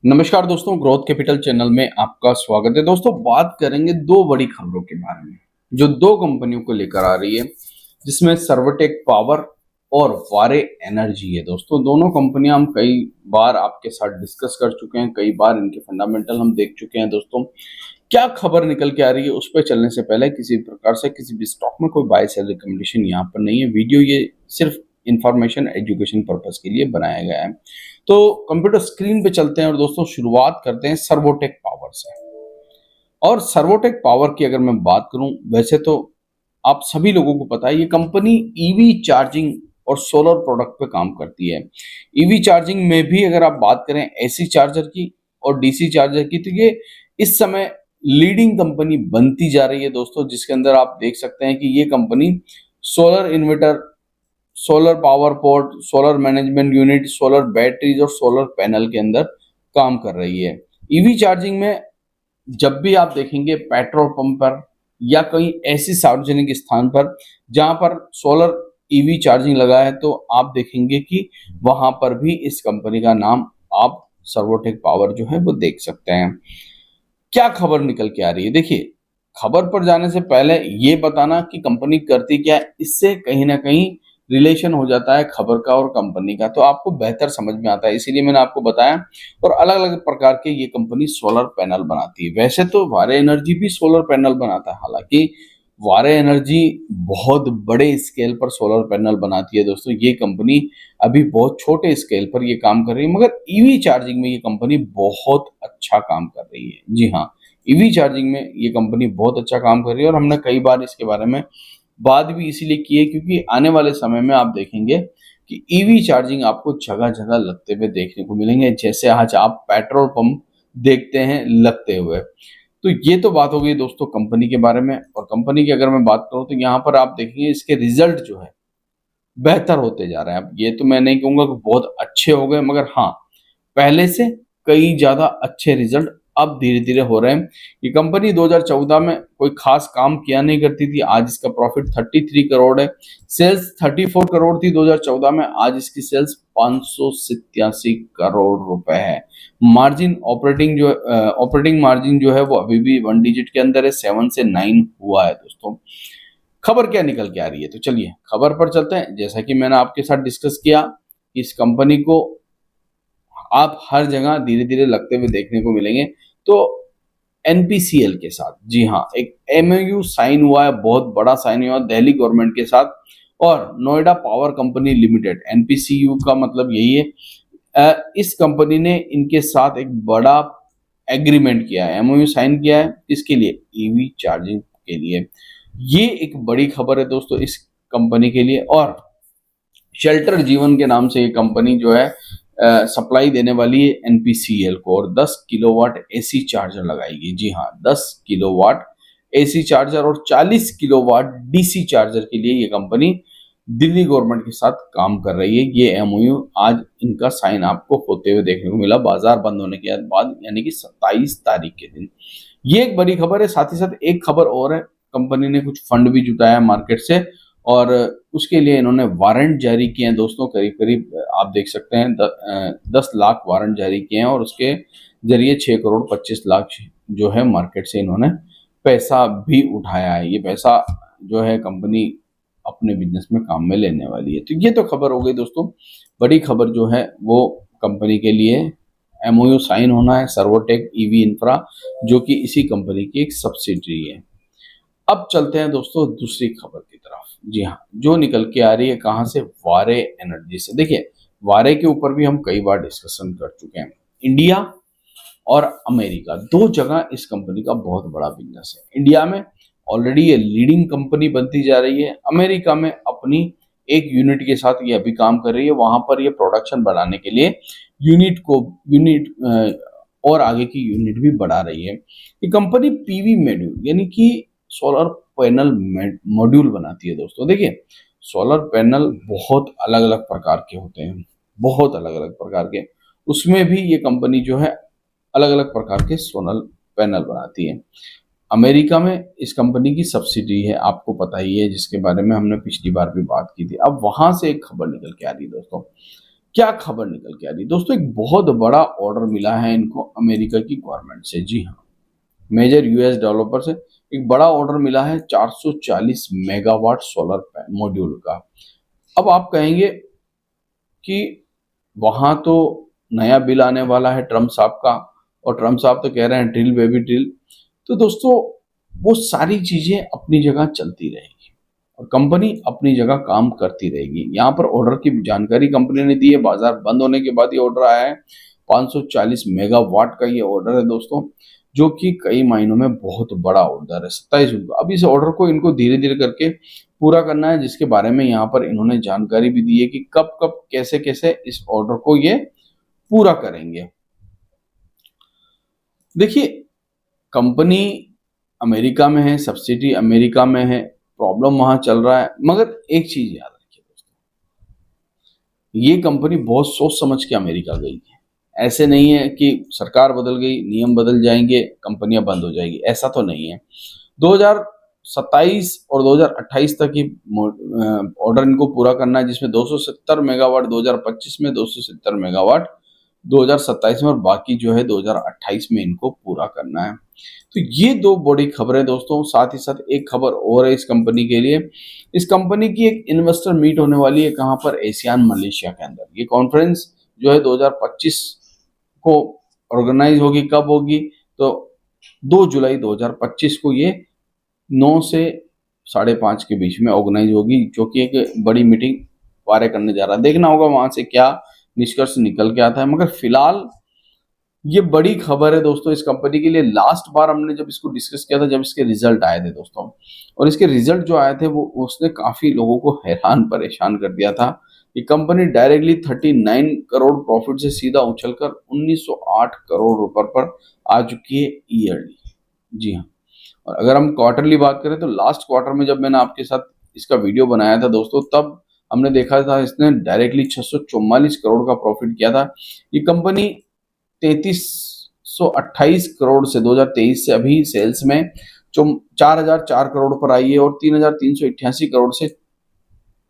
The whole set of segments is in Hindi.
नमस्कार दोस्तों, ग्रोथ कैपिटल चैनल में आपका स्वागत है। दोस्तों, बात करेंगे दो बड़ी खबरों के बारे में जो दो कंपनियों को लेकर आ रही है, जिसमें सर्वटेक पावर और वारे एनर्जी है। दोस्तों, दोनों कंपनियां हम कई बार आपके साथ डिस्कस कर चुके हैं, कई बार इनके फंडामेंटल हम देख चुके हैं। दोस्तों, क्या खबर निकल के आ रही है उस पर चलने से पहले किसी प्रकार से किसी भी स्टॉक में कोई बाय सेल रिकमेंडेशन यहाँ पर नहीं है। वीडियो ये सिर्फ इंफॉर्मेशन एजुकेशन पर्पस के लिए बनाया गया है। तो कंप्यूटर स्क्रीन पे चलते हैं और दोस्तों शुरुआत करते हैं सर्वोटेक पावर से। और सर्वोटेक पावर की अगर मैं बात करूं, वैसे तो आप सभी लोगों को पता है ये कंपनी ईवी चार्जिंग और सोलर प्रोडक्ट पे काम करती है। ईवी चार्जिंग में भी अगर आप बात करें एसी चार्जर की और डीसी चार्जर की, तो ये इस समय लीडिंग कंपनी बनती जा रही है दोस्तों, जिसके अंदर आप देख सकते हैं कि ये company solar inverter, solar power port, solar management unit, solar batteries और सोलर पैनल के अंदर काम कर रही है। ईवी चार्जिंग में जब भी आप देखेंगे पेट्रोल पंप पर या कहीं ऐसी सार्वजनिक स्थान पर जहां पर सोलर ईवी चार्जिंग लगा है, तो आप देखेंगे कि वहां पर भी इस कंपनी का नाम आप सर्वोटेक पावर जो है वो देख सकते हैं। क्या खबर निकल के आ रही है, देखिए, खबर पर जाने से पहले ये बताना कि कंपनी करती क्या है, इससे कहीं ना कहीं रिलेशन हो जाता है खबर का और कंपनी का, तो आपको बेहतर समझ में आता है, इसीलिए मैंने आपको बताया। और अलग अलग प्रकार के ये कंपनी सोलर पैनल बनाती है। वैसे तो वारे एनर्जी भी सोलर पैनल बनाता है, हालांकि वारे एनर्जी बहुत बड़े स्केल पर सोलर पैनल बनाती है। दोस्तों, ये कंपनी अभी बहुत छोटे स्केल पर ये काम कर रही है, मगर ईवी चार्जिंग में ये कंपनी बहुत अच्छा काम कर रही है। जी हाँ, ईवी चार्जिंग में ये कंपनी बहुत अच्छा काम कर रही है और हमने कई बार इसके बारे में बात भी इसीलिए की है क्योंकि आने वाले समय में आप देखेंगे कि ईवी चार्जिंग आपको जगह जगह लगते हुए देखने को मिलेंगे, जैसे आज आप पेट्रोल पंप देखते हैं लगते हुए। तो ये तो बात हो गई दोस्तों कंपनी के बारे में। और कंपनी की अगर मैं बात करूं तो यहाँ पर आप देखेंगे इसके रिजल्ट जो है बेहतर होते जा रहे हैं। अब ये तो मैं नहीं कहूंगा कि बहुत अच्छे हो गए, मगर हाँ, पहले से कई ज्यादा अच्छे रिजल्ट अब धीरे धीरे हो रहे हैं। ये कंपनी 2014 में कोई खास काम किया नहीं करती थी, आज इसका प्रॉफिट 33 करोड़ है। सेल्स 34 करोड़ थी 2014 में, आज इसकी सेल्स 587 करोड़ रुपए है। मार्जिन ऑपरेटिंग मार्जिन जो है वो अभी भी वन डिजिट के अंदर है, 7 से 9 हुआ है। दोस्तों, खबर क्या निकल के आ रही है, तो चलिए खबर पर चलते हैं। जैसा कि मैंने आपके साथ डिस्कस किया, इस कंपनी को आप हर जगह धीरे धीरे लगते हुए देखने को मिलेंगे। तो एनपीसीएल के साथ, जी हाँ, एक एमओयू साइन हुआ है, बहुत बड़ा साइन हुआ दिल्ली गवर्नमेंट के साथ और नोएडा पावर कंपनी लिमिटेड, एनपीसीयू का मतलब यही है। इस कंपनी ने इनके साथ एक बड़ा एग्रीमेंट किया है, एमओयू साइन किया है, इसके लिए ईवी चार्जिंग के लिए। ये एक बड़ी खबर है दोस्तों इस कंपनी के लिए। और शेल्टर जीवन के नाम से ये कंपनी जो है सप्लाई देने वाली है एनपीसीएल को, और 10 किलोवाट एसी चार्जर लगाएगी। जी हाँ, 10 किलोवाट एसी चार्जर और 40 किलोवाट डीसी चार्जर के लिए ये कंपनी दिल्ली गवर्नमेंट के साथ काम कर रही है। ये एमओयू आज इनका साइन आपको होते हुए देखने को मिला बाजार बंद होने के बाद, यानी कि 27 तारीख के दिन। ये एक बड़ी खबर है। साथ ही साथ एक खबर और है, कंपनी ने कुछ फंड भी जुटाया मार्केट से और उसके लिए इन्होंने वारंट जारी किए हैं दोस्तों। करीब करीब आप देख सकते हैं 10 लाख वारंट जारी किए हैं और उसके जरिए 6 करोड़ 25 लाख जो है मार्केट से इन्होंने पैसा भी उठाया है। ये पैसा जो है कंपनी अपने बिजनेस में काम में लेने वाली है। तो ये तो खबर हो गई दोस्तों। बड़ी खबर जो है वो कंपनी के लिए एमओयू साइन होना है सर्वोटेक ईवी इंफ्रा, जो कि इसी कंपनी की एक सब्सिडरी है। अब चलते हैं दोस्तों दूसरी खबर की तरफ। जी हाँ, जो निकल के आ रही है कहाँ से, वारे एनर्जी से। देखिए, वारे के ऊपर भी हम कई बार डिस्कशन कर चुके हैं। इंडिया और अमेरिका, दो जगह इस कंपनी का बहुत बड़ा बिजनेस है। इंडिया में ऑलरेडी ये लीडिंग कंपनी बनती जा रही है, अमेरिका में अपनी एक यूनिट के साथ ये अभी काम कर रही है। वहां पर ये प्रोडक्शन बढ़ाने के लिए यूनिट और आगे की यूनिट भी बढ़ा रही है। ये कंपनी पीवी मॉड्यूल यानी कि सोलर पैनल मॉड्यूल बनाती है। दोस्तों देखिए, सोलर पैनल बहुत अलग अलग प्रकार के होते हैं, बहुत अलग अलग प्रकार के, उसमें भी ये कंपनी जो है अलग अलग प्रकार के सोलर पैनल बनाती है। अमेरिका में इस कंपनी की सब्सिडी है, आपको पता ही है, जिसके बारे में हमने पिछली बार भी बात की थी। अब वहां से एक खबर निकल के आ रही है दोस्तों। क्या खबर निकल के आ रही है दोस्तों, एक बहुत बड़ा ऑर्डर मिला है इनको अमेरिका की गवर्नमेंट से। जी हाँ, मेजर यूएस डेवलपर से एक बड़ा ऑर्डर मिला है 440 मेगावाट सोलर मॉड्यूल का। अब आप कहेंगे कि वहां तो नया बिल आने वाला है ट्रम्प साहब का, और ट्रम्प साहब तो कह रहे हैं ड्रिल बेबी ड्रिल। तो दोस्तों वो सारी चीजें अपनी जगह चलती रहेगी और कंपनी अपनी जगह काम करती रहेगी। यहाँ पर ऑर्डर की जानकारी कंपनी ने दी है, बाजार बंद होने के बाद ये ऑर्डर आया है। 540 मेगावाट का ये ऑर्डर है दोस्तों, जो कि कई महीनों में बहुत बड़ा ऑर्डर है। 27 जून को अब इस ऑर्डर को इनको धीरे धीरे करके पूरा करना है, जिसके बारे में यहाँ पर इन्होंने जानकारी भी दी है कि कब कब कैसे कैसे इस ऑर्डर को ये पूरा करेंगे। देखिए, कंपनी अमेरिका में है, सब्सिडी अमेरिका में है, प्रॉब्लम वहां चल रहा है, मगर एक चीज याद रखिए दोस्तों, ये कंपनी बहुत सोच समझ के अमेरिका गई है। ऐसे नहीं है कि सरकार बदल गई, नियम बदल जाएंगे, कंपनियां बंद हो जाएगी, ऐसा तो नहीं है। 2027 और 2028 तक ही ऑर्डर इनको पूरा करना है, जिसमें 270 मेगावाट 2025 में, 270 मेगावाट 2027 में, और बाकी जो है 2028 में इनको पूरा करना है। तो ये दो बड़ी खबरें दोस्तों। साथ ही साथ एक खबर और है इस कंपनी के लिए। इस कंपनी की एक इन्वेस्टर मीट होने वाली है, कहां पर, एशियान मलेशिया के अंदर। ये कॉन्फ्रेंस जो है 2025 को ऑर्गेनाइज होगी। कब होगी? तो 2 जुलाई 2025 को ये 9 से 5:30 के बीच में ऑर्गेनाइज होगी, जो कि एक बड़ी मीटिंग कार्य करने जा रहा है। देखना होगा वहां से क्या निष्कर्ष निकल के आता है, मगर फिलहाल ये बड़ी खबर है दोस्तों इस कंपनी के लिए। लास्ट बार हमने जब इसको डिस्कस किया था, जब इसके रिजल्ट आए थे दोस्तों, और इसके रिजल्ट जो आए थे वो उसने काफी लोगों को हैरान परेशान कर दिया था। ये कंपनी डायरेक्टली 39 करोड़ प्रॉफिट से सीधा उछलकर 1908 करोड़ रुपए पर आ चुकी है ईयरली। जी हाँ, और अगर हम क्वार्टरली बात करें तो लास्ट क्वार्टर में जब मैंने आपके साथ इसका वीडियो बनाया था दोस्तों, तब हमने देखा था इसने डायरेक्टली 644 करोड़ का प्रॉफिट किया था। ये कंपनी 3328 करोड़ से 2023 से अभी सेल्स में 4004 करोड़ पर आई है, और 3388 करोड़ से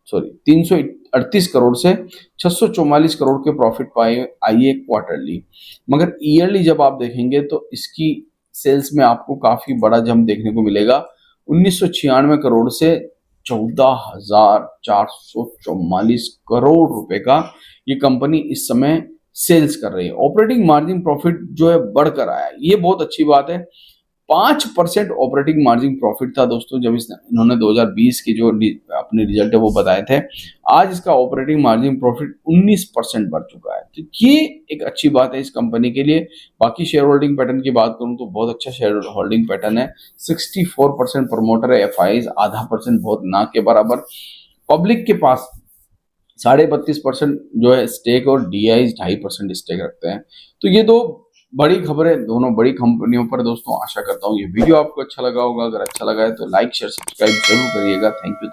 338 करोड़ से 644 करोड़ के प्रॉफिट पाए आई है क्वार्टरली। मगर ईयरली जब आप देखेंगे तो इसकी सेल्स में आपको काफी बड़ा जंप देखने को मिलेगा। 1996 करोड़ से 14,444 करोड़ रुपए का ये कंपनी इस समय सेल्स कर रही है। ऑपरेटिंग मार्जिन प्रॉफिट जो है बढ़कर आया है, ये बहुत अच्छी बात है। 5% ऑपरेटिंग मार्जिन प्रॉफिट था दोस्तों जब इन्होंने 2020 की जो अपने रिजल्ट है वो बताए थे। आज इसका ऑपरेटिंग मार्जिन प्रॉफिट 19% बढ़ चुका है, तो ये एक अच्छी बात है इस कंपनी के लिए। बाकी शेयर होल्डिंग पैटर्न की बात करूं तो बहुत अच्छा शेयर होल्डिंग पैटर्न है। 64% प्रमोटर है, FIs आधा परसेंट, बहुत ना के बराबर। पब्लिक के पास 32.5% जो है स्टेक, और DIs 2.5% स्टेक रखते हैं। तो ये दो बड़ी खबरें दोनों बड़ी कंपनियों पर दोस्तों। आशा करता हूँ ये वीडियो आपको अच्छा लगा होगा। अगर अच्छा लगा है तो लाइक शेयर सब्सक्राइब जरूर करिएगा। Thank you.